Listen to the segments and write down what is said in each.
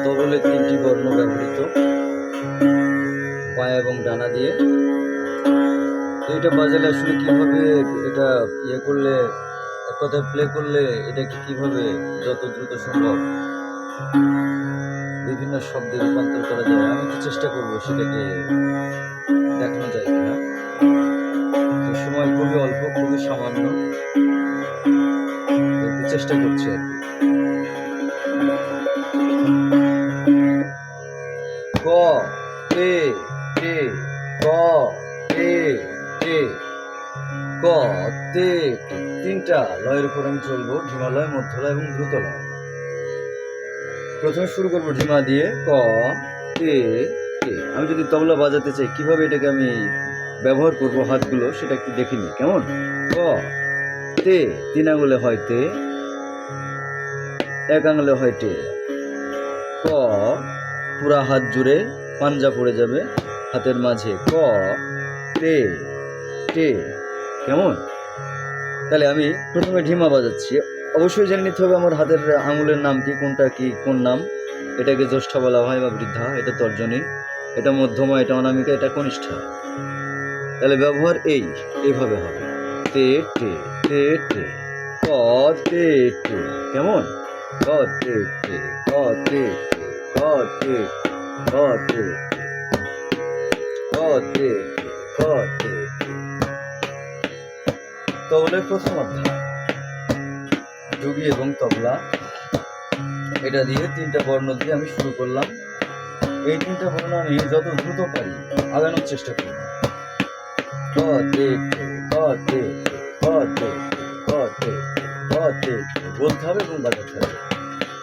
তবলে 3টি বর্ণ ব্যবহৃত, পায়া এবং ডানা দিয়ে। তো এটা বাজালে আসলে কিভাবে এটা করলে, এক কথায় প্লে করলে এটাকে কিভাবে যত দ্রুত সম্ভব বিভিন্ন শব্দে রূপান্তর করা যায়, আমি তো চেষ্টা করবো সেটাকে দেখানো যায় কিনা। তো সময় খুবই অল্প, খুবই সামান্য, একটু চেষ্টা করছি আর কি। ক তে তে ক তে তে ক তে তে। 3টা লয়ের উপর আমি চলবো, ঢিমালয়, মধ্যলয় এবং দ্রুতলয়। প্রথমে শুরু করবো ঢিমা দিয়ে, ক তে তে। আমি যদি তবলা বাজাতে চাই কিভাবে এটাকে আমি ব্যবহার করব হাতগুলো, সেটা একটু দেখে নিই কেমন। ক তে, 3 আঙুলে হয় তে, 1 আঙুলে হয় টে। ক পুরা হাত জুড়ে পাঞ্জা পড়ে যাবে হাতের মাঝে, ক তে টে। কেমন? তাহলে আমি প্রথমে ঢিমা বাজাচ্ছি। অবশ্যই জেনে নিতে হবে আমার হাতের আঙুলের নাম কি, কোনটা কি, কোন নাম। এটাকে জ্যেষ্ঠা বলা হয় বা বৃদ্ধা, এটা তর্জনী, এটা মধ্যমা, এটা অনামিকা, এটা কনিষ্ঠা। তাহলে ব্যবহার এইভাবে হবে, তে টে তে টে, ক তে টে। কেমন? ক তে টে, ক তে টে, ক তে টে, ক তে টে, ক তে টে, ক তে টে। তবলার প্রথম অধ্যায়, ডুগি এবং তবলা, এটা দিয়ে 3টা বর্ণ দিয়ে আমি শুরু করলাম। এই 3টা বর্ণ আমি যত দ্রুত পারি আগানোর চেষ্টা করব। ক তে টে, ক তে টে, ক তে টে, ক তে টে, ক তে টে বলতে হবে এবং বাজাতে হবে।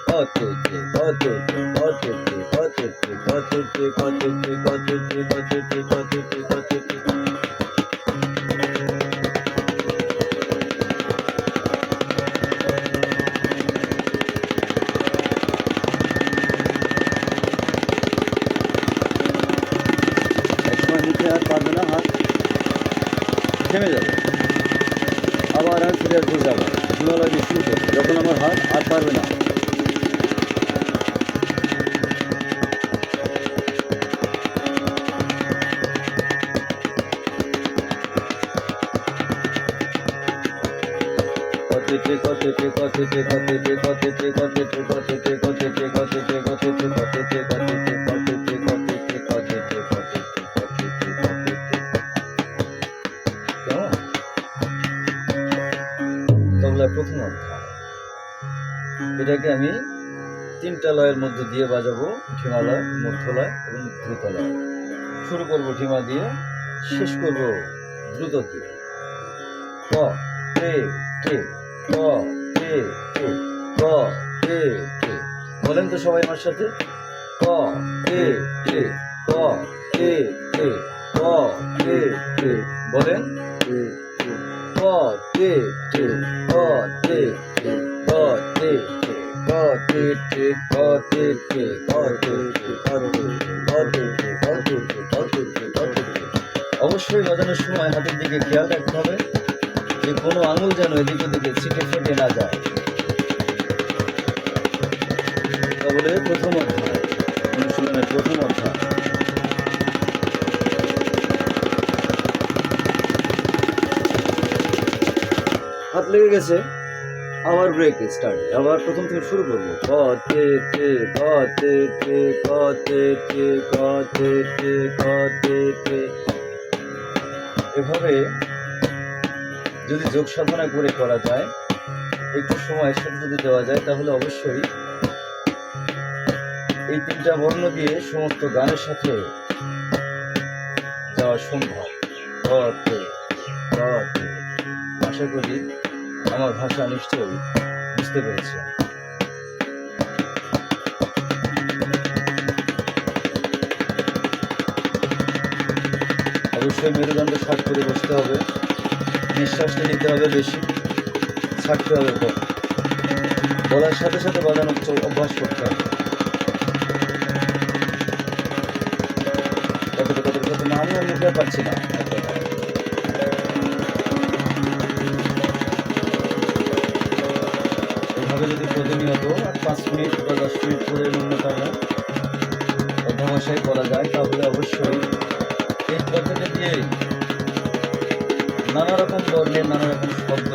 ক তে টে, ক তে টে, ক তে টে, ক তে টে, ক তে টে, ক তে টে, ক তে টে, ক তে টে, ক তে টে, ক তে টে। একসময় মুখে আর পারবে না, হাত থেমে যাবে, আবার আমি ফিরে আসবো যাবো হিমালয় দিয়ে শুরু করবো, যখন আমার হাত আর পারবে না। কতে কতে কতে কতে কতে কতে কতে কতে কতে কতে কতে কতে কতে কতে কতে কতে কতে। কেমন? তবলার প্রথম অধ্যায়, এটাকে আমি 3টা লয়ের মধ্যে দিয়ে বাজাবো, ঢিমালয়, মধ্যলয় এবং দ্রুতলয়। শুরু করব ঢিমা দিয়ে, শেষ করব দ্রুত দিয়ে। ক তে টে, ক তে টে, ক তে টে। বলেন তো সবাই আমার সাথে, ক তে টে, ক তে টে, ক তে টে। বলেন, ক তে টে, ক তে টে, ক তে টে, ক তে টে, ক তে টে, ক তে টে, ক তে টে, ক তে টে, ক তে টে, ক তে টে, ক তে টে। অবশ্যই বাজানোর সময় হাতের দিকে খেয়াল রাখতে হবে যে কোনো আঙুল যেন এদিকে ওদিকে ছিটে ফেটে না যায়। তবলে প্রথম অধ্যায়, অনুশীলনের প্রথম অধ্যায়। হাত লেগে গেছে, আবার ব্রেক স্টার্ট, আবার প্রথম থেকে শুরু করবো। ক তে টে, ক তে টে, ক তে টে, ক তে টে, ক তে টে। এভাবে যদি যোগ সাধনা করে করা যায়, একটু সময়ের সাথে যদি দেওয়া যায়, তাহলে অবশ্যই এই 3টা বর্ণ দিয়ে সমস্ত গানের সাথে যাওয়া সম্ভব। আশা করি আমার ভাষা নিশ্চয়ই বুঝতে পেরেছি। অবশ্যই মেরুদণ্ড ষাট করে বসতে হবে, নিঃশ্বাসটা নিতে হবে বেশি, ছাড়তে হবে কম। বলার সাথে সাথে বাজানোর অভ্যাস করতে হবে। কত না, আমি আর মুখে পারছি না। মিনিট বা 10 মিনিট করে ন্যূনতম অধ্যবসায় করা যায়, তাহলে অবশ্যই এই পদ্ধতি দিয়েই নানা রকম বর্ণের নানা রকম শব্দ